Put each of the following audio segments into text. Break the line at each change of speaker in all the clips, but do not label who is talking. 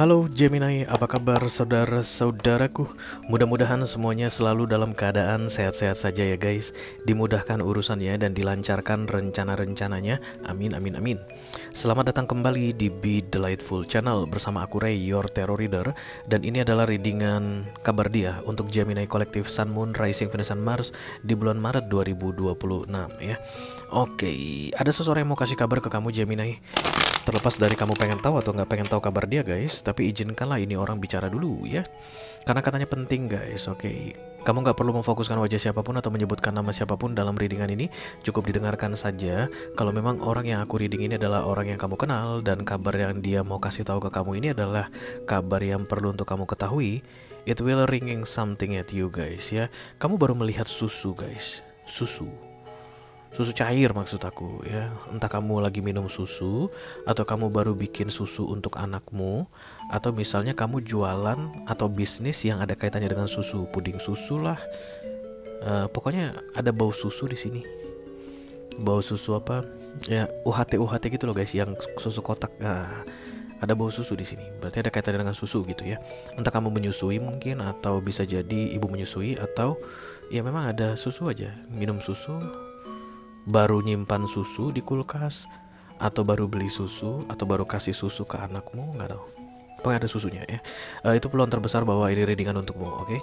Halo Gemini, apa kabar saudara-saudaraku? Mudah-mudahan semuanya selalu dalam keadaan sehat-sehat saja ya guys. Dimudahkan urusannya dan dilancarkan rencana-rencananya. Amin, amin, amin. Selamat datang kembali di Be Delightful Channel bersama aku Ray, your tarot reader. Dan ini adalah readingan kabar dia untuk Gemini Kolektif Sun Moon Rising Venus and Mars di bulan Maret 2026 ya. Oke, ada seseorang yang mau kasih kabar ke kamu Gemini. Terlepas dari kamu pengen tahu atau nggak pengen tahu kabar dia guys, tapi izinkanlah ini orang bicara dulu ya. Karena katanya penting guys, oke. Kamu nggak perlu memfokuskan wajah siapapun atau menyebutkan nama siapapun dalam readingan ini. Cukup didengarkan saja. Kalau memang orang yang aku reading ini adalah orang yang kamu kenal dan kabar yang dia mau kasih tahu ke kamu ini adalah kabar yang perlu untuk kamu ketahui, it will ringing something at you guys ya. Kamu baru melihat susu guys, susu cair maksud aku ya. Entah kamu lagi minum susu, atau kamu baru bikin susu untuk anakmu, atau misalnya kamu jualan atau bisnis yang ada kaitannya dengan susu, puding susu lah. Pokoknya ada bau susu di sini. Bau susu apa? Ya UHT gitu loh guys, yang susu kotak. Nah, ada bau susu di sini. Berarti ada kaitannya dengan susu gitu ya. Entah kamu menyusui mungkin, atau bisa jadi ibu menyusui, atau ya memang ada susu aja. Minum susu, baru nyimpan susu di kulkas, atau baru beli susu, atau baru kasih susu ke anakmu, nggak tahu. Pokoknya ada susunya ya. Itu peluang terbesar bahwa ini readingan untukmu, oke?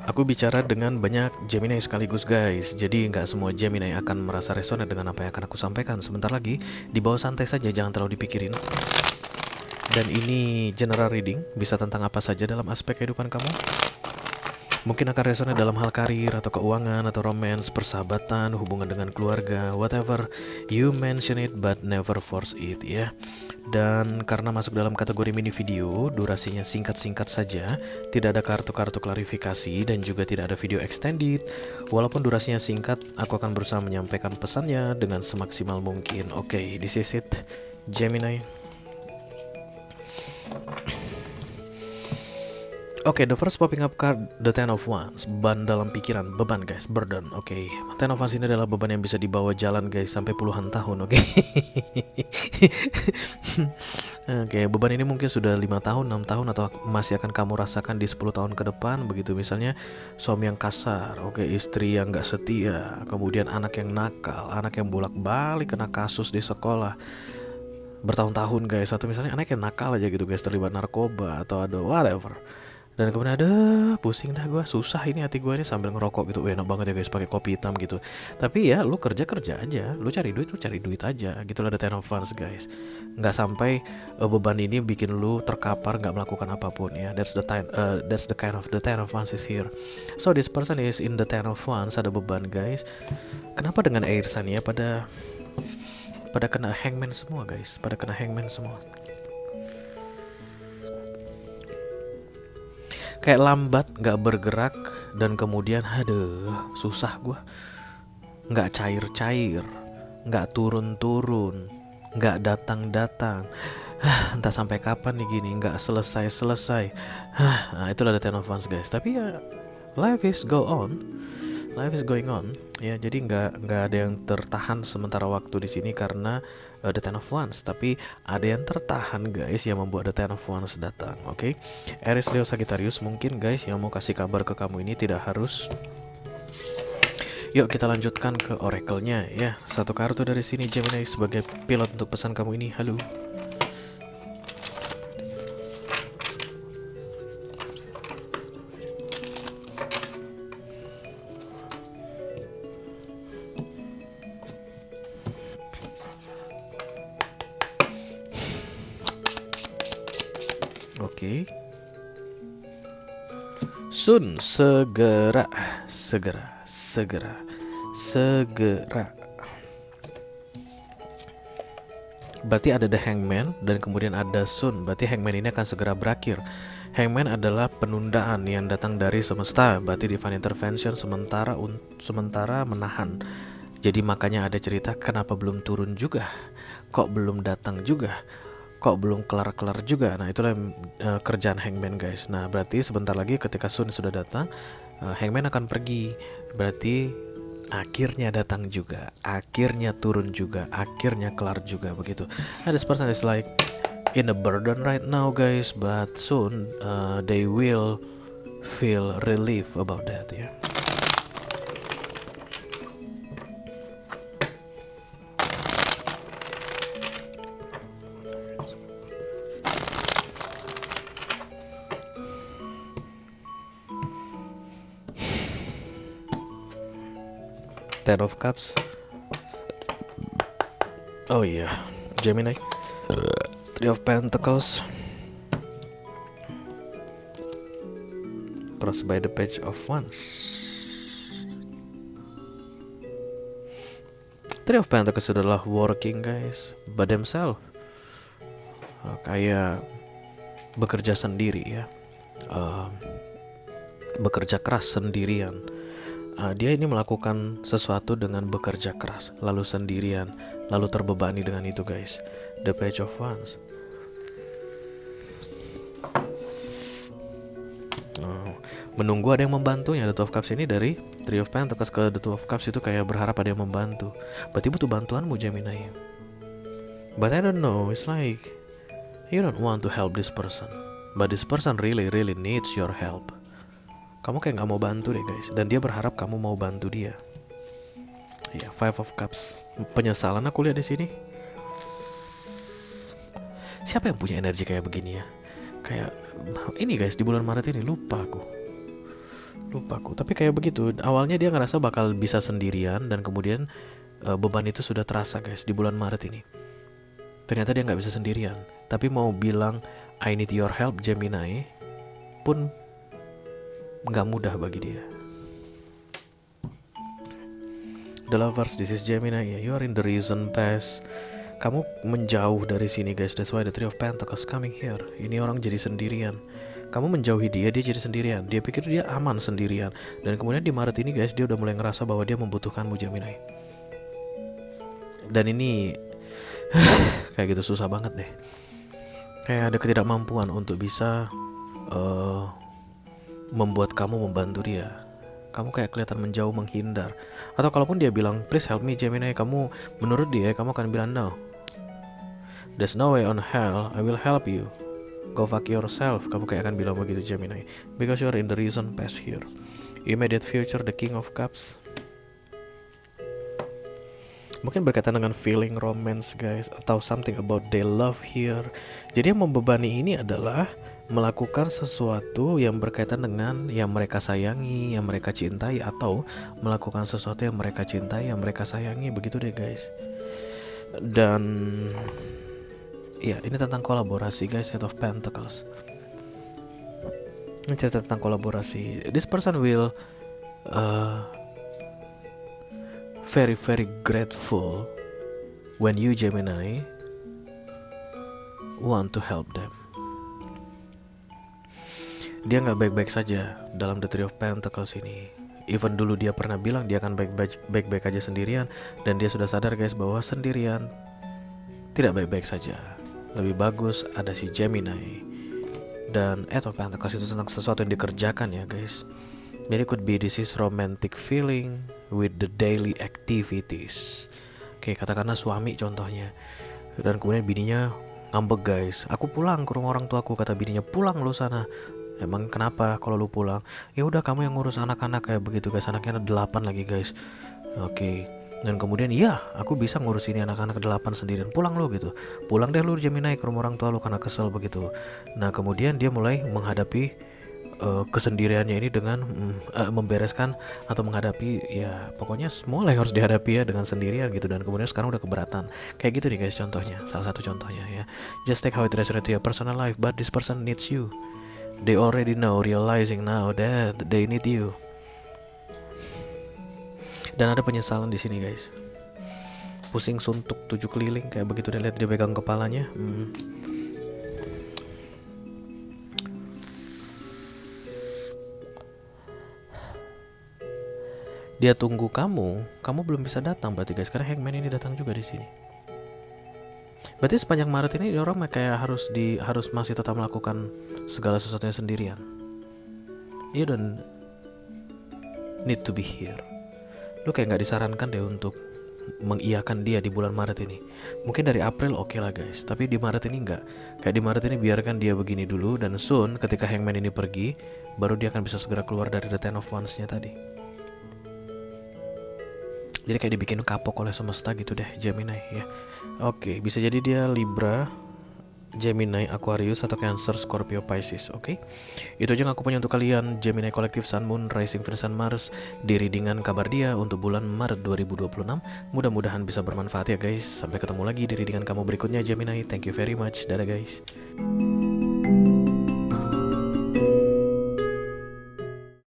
Aku bicara dengan banyak Gemini sekaligus guys, jadi nggak semua Gemini akan merasa resonate dengan apa yang akan aku sampaikan. Sebentar lagi, dibawa santai saja, jangan terlalu dipikirin. Dan ini general reading, bisa tentang apa saja dalam aspek kehidupan kamu. Mungkin akan resonate dalam hal karir atau keuangan atau romance, persahabatan, hubungan dengan keluarga, whatever you mention it but never force it ya. Dan karena masuk dalam kategori mini video, durasinya singkat-singkat saja, tidak ada kartu-kartu klarifikasi dan juga tidak ada video extended. Walaupun durasinya singkat, aku akan berusaha menyampaikan pesannya dengan semaksimal mungkin. Oke, this is it Gemini. Oke, the first popping up card, the Ten of Wands. Beban dalam pikiran, beban guys, burden. Oke, Ten of Wands ini adalah beban yang bisa dibawa jalan guys sampai puluhan tahun. Oke. Oke, beban ini mungkin sudah 5 tahun, 6 tahun, atau masih akan kamu rasakan di 10 tahun ke depan. Begitu misalnya suami yang kasar, oke, istri yang gak setia, kemudian anak yang nakal, anak yang bolak-balik kena kasus di sekolah bertahun-tahun guys, atau misalnya anak yang nakal aja gitu guys, terlibat narkoba atau ada whatever. Dan kemudian ada pusing dah gue, susah ini hati gue ini sambil ngerokok gitu. Enak banget ya guys pakai kopi hitam gitu. Tapi ya lu kerja aja, lu cari duit aja. Gitulah the Ten of Wands guys. Nggak sampai beban ini bikin lu terkapar nggak melakukan apapun ya. That's the kind of the Ten of Wands is here. So this person is in the Ten of Wands, ada beban guys. Kenapa dengan air sun ya, pada kena hangman semua guys, pada kena hangman semua. Kayak lambat, gak bergerak, dan kemudian aduh susah gue. Gak cair-cair, gak turun-turun, gak datang-datang. Entah sampai kapan nih gini, gak selesai-selesai. Nah itulah the Ten of Wands guys. Tapi ya life is going on ya, jadi nggak ada yang tertahan sementara waktu di sini karena the Ten of Wands, tapi ada yang tertahan guys yang membuat the Ten of Wands datang. Oke. Aries, Leo, Sagittarius mungkin guys yang mau kasih kabar ke kamu ini tidak harus. Yuk kita lanjutkan ke oracle-nya ya. Satu kartu dari sini Gemini sebagai pilot untuk pesan kamu ini. Halo. Oke. Soon, segera. Berarti ada the Hangman dan kemudian ada soon. Berarti Hangman ini akan segera berakhir. Hangman adalah penundaan yang datang dari semesta. Berarti divine intervention sementara menahan. Jadi makanya ada cerita kenapa belum turun juga, kok belum datang juga, kok belum kelar-kelar juga. Nah itulah kerjaan Hangman guys. Nah berarti sebentar lagi ketika Sun sudah datang, Hangman akan pergi. Berarti akhirnya datang juga, akhirnya turun juga, akhirnya kelar juga begitu. Nah this person is like in a burden right now guys, but soon they will feel relief about that ya. Ten of Cups. Oh iya, Gemini. Three of Pentacles. Crossed by the Page of Wands. Three of Pentacles adalah working guys, by themselves. Kayak bekerja sendiri ya, bekerja keras sendirian. Dia ini melakukan sesuatu dengan bekerja keras, lalu sendirian, lalu terbebani dengan itu guys. The Page of Wands. Menunggu ada yang membantunya. The Two of Cups ini dari Three of Pentacles ke The Two of Cups itu kayak berharap ada yang membantu. Berarti butuh bantuanmu Gemini. But I don't know, it's like you don't want to help this person, but this person really needs your help. Kamu kayak gak mau bantu deh guys, dan dia berharap kamu mau bantu dia. Ya, Five of Cups. Penyesalan aku lihat di sini. Siapa yang punya energi kayak begini ya? Kayak ini guys, di bulan Maret ini lupa aku. Tapi kayak begitu. Awalnya dia ngerasa bakal bisa sendirian, dan kemudian beban itu sudah terasa guys di bulan Maret ini. Ternyata dia nggak bisa sendirian, tapi mau bilang I need your help Gemini pun nggak mudah bagi dia. The Lovers, this is Gemini. You are in the reason pass. Kamu menjauh dari sini guys. That's why the Three of Pentacles coming here. Ini orang jadi sendirian. Kamu menjauhi dia, dia jadi sendirian. Dia pikir dia aman sendirian. Dan kemudian di Maret ini guys, dia udah mulai ngerasa bahwa dia membutuhkanmu Gemini. Dan ini kayak gitu susah banget deh. Kayak ada ketidakmampuan untuk bisa membuat kamu membantu dia. Kamu kayak kelihatan menjauh, menghindar. Atau kalaupun dia bilang please help me Gemini, kamu menurut dia kamu akan bilang no, there's no way on hell I will help you, go fuck yourself. Kamu kayak akan bilang begitu Gemini, because you're in the reason past here. Immediate future, the King of Cups. Mungkin berkaitan dengan feeling romance guys, atau something about their love here. Jadi yang membebani ini adalah melakukan sesuatu yang berkaitan dengan yang mereka sayangi, yang mereka cintai, atau melakukan sesuatu yang mereka cintai, yang mereka sayangi. Begitu deh guys. Dan ya ini tentang kolaborasi guys. Head of Pentacles. Ini cerita tentang kolaborasi. This person will very grateful when you Gemini want to help them. Dia gak baik-baik saja dalam The Three of Pentacles ini. Even dulu dia pernah bilang dia akan baik-baik aja sendirian, dan dia sudah sadar guys bahwa sendirian tidak baik-baik saja. Lebih bagus ada si Gemini. Dan Eight of Pentacles itu tentang sesuatu yang dikerjakan ya guys. Jadi could be this is romantic feeling with the daily activities. Oke, katakanlah suami contohnya, dan kemudian bininya ngambek guys. Aku pulang ke rumah orang tuaku, kata bininya. Pulang lo sana. Emang kenapa kalau lu pulang? Ya udah kamu yang ngurus anak-anak, kayak begitu guys. Anaknya ada 8 lagi guys. Oke. Dan kemudian ya aku bisa ngurus ini anak-anak 8 sendirian. Pulang lo gitu. Pulang deh lu Gemini ke rumah orang tua lu karena kesel begitu. Nah kemudian dia mulai menghadapi kesendiriannya ini dengan membereskan atau menghadapi ya pokoknya semua yang harus dihadapi ya dengan sendirian gitu. Dan kemudian sekarang udah keberatan. Kayak gitu nih guys contohnya. Salah satu contohnya ya. Just take how it resonates to your personal life, but this person needs you. They already know, realizing now that they need you. Dan ada penyesalan di sini guys. Pusing suntuk 7 keliling kayak begitu, dia lihat dia pegang kepalanya. dia tunggu kamu belum bisa datang berarti guys, karena Hangman ini datang juga di sini. Berarti sepanjang Maret ini orang kayak harus masih tetap melakukan segala sesuatunya sendirian. You don't need to be here. Lu kayak nggak disarankan deh untuk mengiyakan dia di bulan Maret ini. Mungkin dari April oke lah guys, tapi di Maret ini enggak. Kayak di Maret ini biarkan dia begini dulu, dan soon ketika Hangman ini pergi, baru dia akan bisa segera keluar dari the Ten of Wands-nya tadi. Jadi kayak dibikin kapok oleh semesta gitu deh Gemini ya. Oke, bisa jadi dia Libra, Gemini, Aquarius, atau Cancer, Scorpio, Pisces. Oke, itu aja yang aku punya untuk kalian Gemini Kolektif Sun, Moon, Rising, Venus, dan Mars di readingan kabar dia untuk bulan Maret 2026. Mudah-mudahan bisa bermanfaat ya guys. Sampai ketemu lagi di readingan kamu berikutnya Gemini. Thank you very much. Dadah guys.